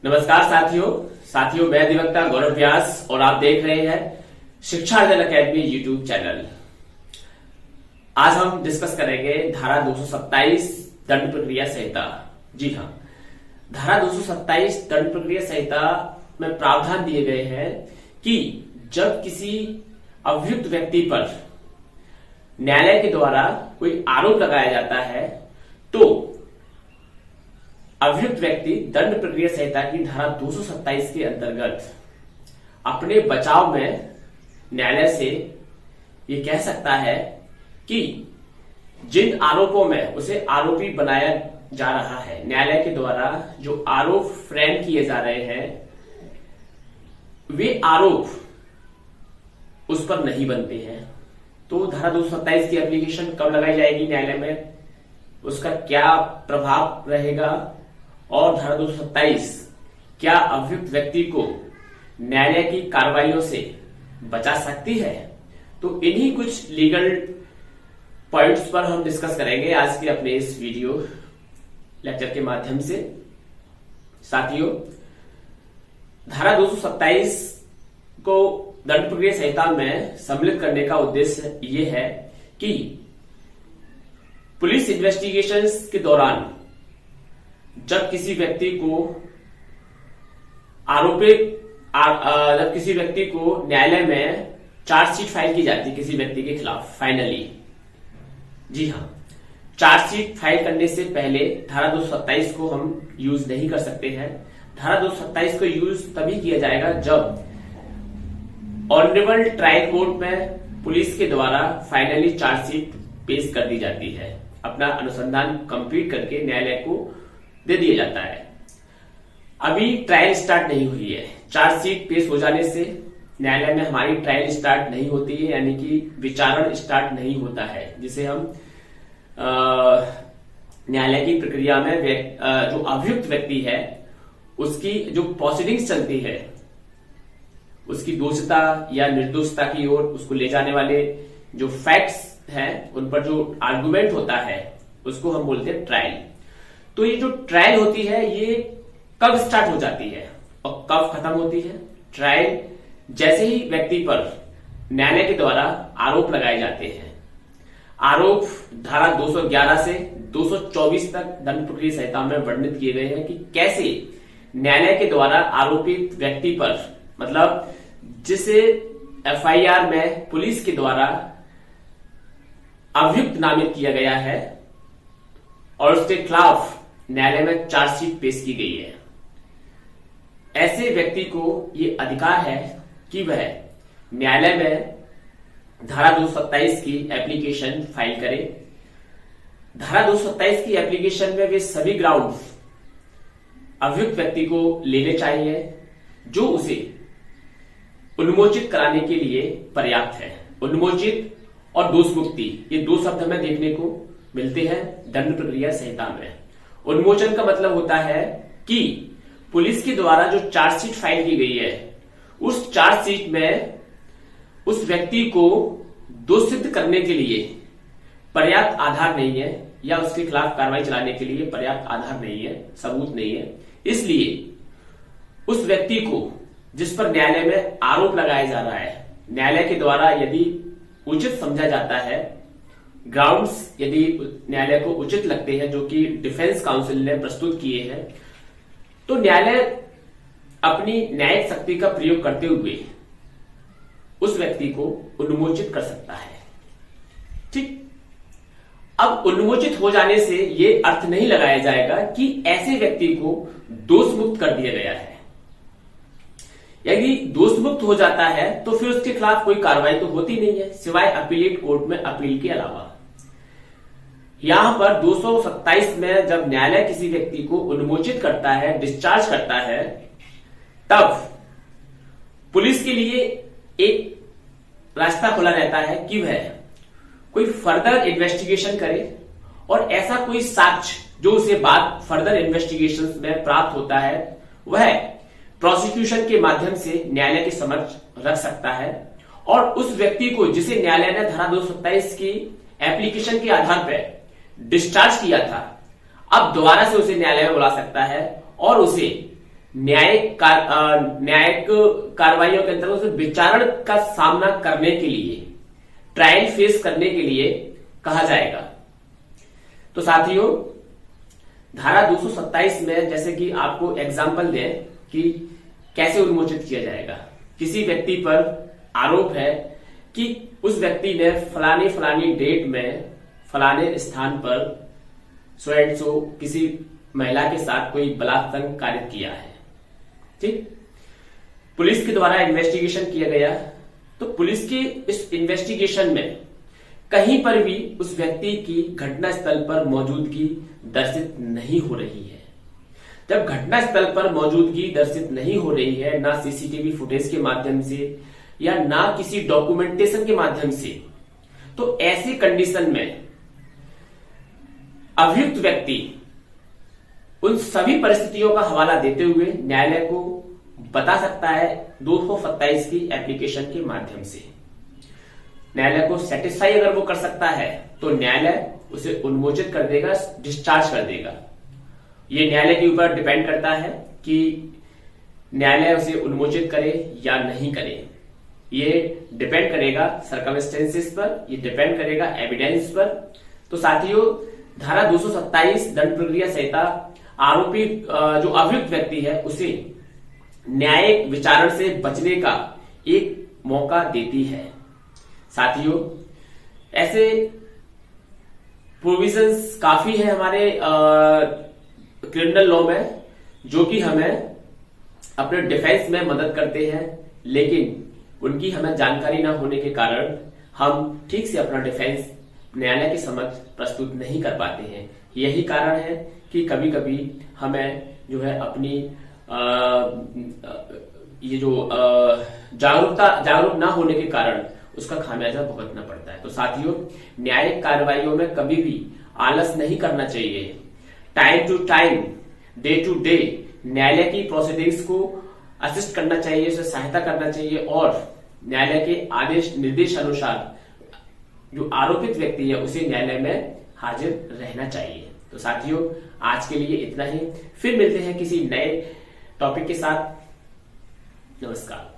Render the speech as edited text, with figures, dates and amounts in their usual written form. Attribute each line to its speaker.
Speaker 1: नमस्कार साथियों मैं अधिवक्ता गौरव व्यास और आप देख रहे हैं शिक्षार्जन अकेडमी यूट्यूब चैनल। आज हम डिस्कस करेंगे धारा 227 दंड प्रक्रिया संहिता। जी हाँ, धारा 227 दंड प्रक्रिया संहिता में प्रावधान दिए गए हैं कि जब किसी अभियुक्त व्यक्ति पर न्यायालय के द्वारा कोई आरोप लगाया जाता है तो अभियुक्त व्यक्ति दंड प्रक्रिया संहिता की धारा 227 के अंतर्गत अपने बचाव में न्यायालय से ये कह सकता है कि जिन आरोपों में उसे आरोपी बनाया जा रहा है, न्यायालय के द्वारा जो आरोप फ्रेम किए जा रहे हैं वे आरोप उस पर नहीं बनते हैं, तो धारा 227 की एप्लीकेशन कब लगाई जाएगी न्यायालय में, उसका क्या प्रभाव रहेगा और धारा 227 क्या अभियुक्त व्यक्ति को न्यायालय की कार्रवाइयों से बचा सकती है। तो इन्हीं कुछ लीगल पॉइंट्स पर हम डिस्कस करेंगे आज के अपने इस वीडियो लेक्चर के माध्यम से। साथियों, धारा 227 को दंड प्रक्रिया संहिता में सम्मिलित करने का उद्देश्य ये है कि पुलिस इन्वेस्टिगेशंस के दौरान जब किसी व्यक्ति को जब किसी व्यक्ति को न्यायालय में चार्जशीट फाइल की जाती है किसी व्यक्ति के खिलाफ फाइनली, जी हाँ, चार्जशीट फाइल करने से पहले धारा 227 को हम यूज नहीं कर सकते हैं। धारा 227 को यूज तभी किया जाएगा जब ऑनरेबल ट्रायल कोर्ट में पुलिस के द्वारा फाइनली चार्जशीट पेश कर दी जाती है, अपना अनुसंधान कंप्लीट करके न्यायालय को दे दिया जाता है। अभी ट्रायल स्टार्ट नहीं हुई है, चार्जशीट पेश हो जाने से न्यायालय में हमारी ट्रायल स्टार्ट नहीं होती है, यानी कि विचारण स्टार्ट नहीं होता है, जिसे हम न्यायालय की प्रक्रिया में जो अभियुक्त व्यक्ति है उसकी जो प्रोसीडिंग्स चलती है उसकी दोषता या निर्दोषता की ओर उसको ले जाने वाले जो फैक्ट्स हैं उन पर जो आर्गुमेंट होता है उसको हम बोलते हैं ट्रायल। तो ये जो ट्रायल होती है ये कब स्टार्ट हो जाती है और कब खत्म होती है। ट्रायल जैसे ही व्यक्ति पर न्यायालय के द्वारा आरोप लगाए जाते हैं, आरोप धारा 211 से 224 तक दंड प्रक्रिया संहिता में वर्णित किए गए हैं कि कैसे न्यायालय के द्वारा आरोपित व्यक्ति पर, मतलब जिसे एफआईआर में पुलिस के द्वारा अभियुक्त नामित किया गया है और उसके खिलाफ न्यायालय में चार्जशीट पेश की गई है, ऐसे व्यक्ति को ये अधिकार है कि वह न्यायालय में धारा 227 की एप्लीकेशन फाइल करे। धारा 227 की एप्लीकेशन में वे सभी ग्राउंड्स अभियुक्त व्यक्ति को लेने चाहिए जो उसे उन्मोचित कराने के लिए पर्याप्त है। उन्मोचित और दोषमुक्ति ये दो शब्द हमें देखने को मिलते हैं दंड प्रक्रिया संहिता में। उन्मोचन का मतलब होता है कि पुलिस के द्वारा जो चार्जशीट फाइल की गई है उस चार्जशीट में उस व्यक्ति को दोष सिद्ध करने के लिए पर्याप्त आधार नहीं है या उसके खिलाफ कार्रवाई चलाने के लिए पर्याप्त आधार नहीं है, सबूत नहीं है। इसलिए उस व्यक्ति को जिस पर न्यायालय में आरोप लगाया जा रहा है, न्यायालय के द्वारा यदि उचित समझा जाता है, ग्राउंड्स यदि न्यायालय को उचित लगते हैं जो कि डिफेंस काउंसिल ने प्रस्तुत किए हैं, तो न्यायालय अपनी न्यायिक शक्ति का प्रयोग करते हुए उस व्यक्ति को उन्मोचित कर सकता है। ठीक, अब उन्मोचित हो जाने से ये अर्थ नहीं लगाया जाएगा कि ऐसे व्यक्ति को दोष मुक्त कर दिया गया है। यदि दोष मुक्त हो जाता है तो फिर उसके खिलाफ कोई कार्रवाई तो होती नहीं है सिवाय अपीलेट कोर्ट में अपील के अलावा। यहां पर 227 में जब न्यायालय किसी व्यक्ति को उन्मोचित करता है, डिस्चार्ज करता है, तब पुलिस के लिए एक रास्ता खुला रहता है कि वह कोई फर्दर इन्वेस्टिगेशन करे और ऐसा कोई साक्ष्य जो उसे बाद फर्दर इन्वेस्टिगेशन में प्राप्त होता है वह प्रोसिक्यूशन के माध्यम से न्यायालय के समक्ष रख सकता है और उस व्यक्ति को जिसे न्यायालय ने धारा 227 की एप्लीकेशन के आधार पर डिस्चार्ज किया था, अब दोबारा से उसे न्यायालय में बुला सकता है और उसे न्यायिक कार्रवाइयों के अंतर्गत उसे विचारण का सामना करने के लिए, ट्रायल फेस करने के लिए कहा जाएगा। तो साथियों, धारा 227 में जैसे कि आपको एग्जाम्पल दें कि कैसे उन्मोचित किया जाएगा। किसी व्यक्ति पर आरोप है कि उस व्यक्ति ने फलानी फलानी डेट में फलाने स्थान पर सो एंड सो किसी महिला के साथ कोई बलात्कार कार्य किया है। ठीक, पुलिस के द्वारा इन्वेस्टिगेशन किया गया, तो पुलिस के इस इन्वेस्टिगेशन में कहीं पर भी उस व्यक्ति की घटनास्थल पर मौजूदगी दर्शित नहीं हो रही है। जब घटनास्थल पर मौजूदगी दर्शित नहीं हो रही है, ना सीसीटीवी फुटेज के माध्यम से या ना किसी डॉक्यूमेंटेशन के माध्यम से, तो ऐसी कंडीशन में अभियुक्त व्यक्ति उन सभी परिस्थितियों का हवाला देते हुए न्यायालय को बता सकता है 227 की एप्लीकेशन के माध्यम से। न्यायालय को सेटिस्फाई अगर वो कर सकता है तो न्यायालय उसे उन्मोचित कर देगा, डिस्चार्ज कर देगा। ये न्यायालय के ऊपर डिपेंड करता है कि न्यायालय उसे उन्मोचित करे या नहीं करे। ये डिपेंड करेगा सर्कमस्टेंसेस पर, ये डिपेंड करेगा एविडेंस पर। तो साथियों, धारा 227 दंड प्रक्रिया संहिता आरोपी जो अभियुक्त व्यक्ति है उसे न्यायिक विचारण से बचने का एक मौका देती है। साथियों, ऐसे प्रोविजंस काफी है हमारे क्रिमिनल लॉ में जो कि हमें अपने डिफेंस में मदद करते हैं, लेकिन उनकी हमें जानकारी ना होने के कारण हम ठीक से अपना डिफेंस न्यायालय के समक्ष प्रस्तुत नहीं कर पाते हैं। यही कारण है कि कभी कभी हमें जो है अपनी ये जो जागरूक ना होने के कारण उसका खामियाजा भुगतना पड़ता है। तो साथियों, न्यायिक कार्रवाइयों में कभी भी आलस नहीं करना चाहिए। Time to time, day to day न्यायालय की प्रोसीडिंग्स को असिस्ट करना चाहिए, उसे सहायता करना चाहिए और न्यायालय के आदेश निर्देश अनुसार जो आरोपित व्यक्ति है उसे न्यायालय में हाजिर रहना चाहिए। तो साथियों, आज के लिए इतना ही। फिर मिलते हैं किसी नए टॉपिक के साथ। नमस्कार।